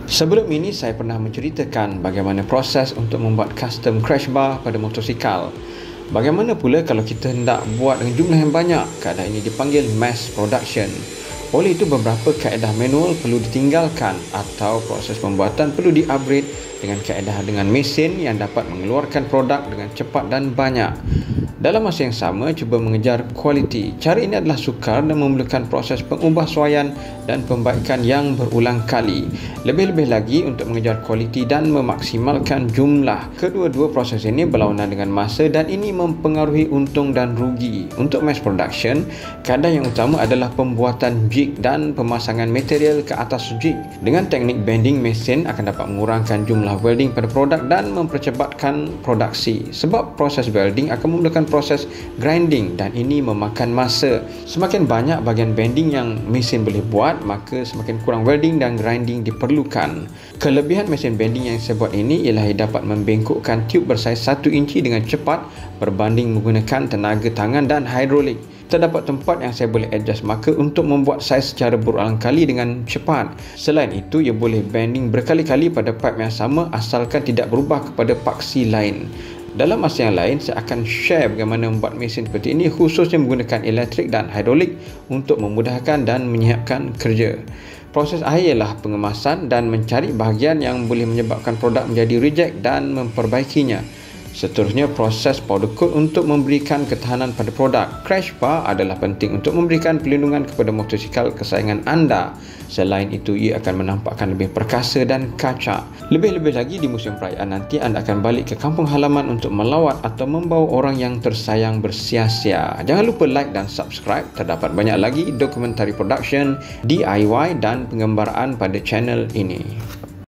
Sebelum ini saya pernah menceritakan bagaimana proses untuk membuat custom crash bar pada motosikal. Bagaimana pula kalau kita hendak buat dengan jumlah yang banyak? Keadaan ini dipanggil mass production. Oleh itu, beberapa kaedah manual perlu ditinggalkan atau proses pembuatan perlu di-upgrade dengan kaedah dengan mesin yang dapat mengeluarkan produk dengan cepat dan banyak. Dalam masa yang sama, cuba mengejar kualiti. Cara ini adalah sukar dan memerlukan proses pengubahsuaian dan pembaikan yang berulang kali. Lebih-lebih lagi untuk mengejar kualiti dan memaksimalkan jumlah. Kedua-dua proses ini berlawanan dengan masa dan ini mempengaruhi untung dan rugi. Untuk mass production, kaedah yang utama adalah pembuatan jig dan pemasangan material ke atas jig. Dengan teknik bending, mesin akan dapat mengurangkan jumlah welding pada produk dan mempercepatkan produksi. Sebab proses welding akan memerlukan proses grinding dan ini memakan masa. Semakin banyak bahagian bending yang mesin boleh buat, maka semakin kurang welding dan grinding diperlukan. Kelebihan mesin bending yang saya buat ini ialah ia dapat membengkokkan tube bersaiz 1 inci dengan cepat berbanding menggunakan tenaga tangan dan hidrolik. Terdapat tempat yang saya boleh adjust marker untuk membuat saiz secara berulang kali dengan cepat. Selain itu, ia boleh bending berkali-kali pada pipe yang sama asalkan tidak berubah kepada paksi lain. Dalam masa yang lain, saya akan share bagaimana membuat mesin seperti ini khususnya menggunakan elektrik dan hidrolik untuk memudahkan dan menyiapkan kerja. Proses akhir ialah pengemasan dan mencari bahagian yang boleh menyebabkan produk menjadi reject dan memperbaikinya. Seterusnya, proses powder coat untuk memberikan ketahanan pada produk. Crash bar adalah penting untuk memberikan perlindungan kepada motosikal kesayangan anda. Selain itu, ia akan menampakkan lebih perkasa dan kacak. Lebih-lebih lagi di musim perayaan nanti, anda akan balik ke kampung halaman untuk melawat atau membawa orang yang tersayang bersia-sia. Jangan lupa like dan subscribe. Terdapat banyak lagi dokumentari production, DIY dan penggambaraan pada channel ini.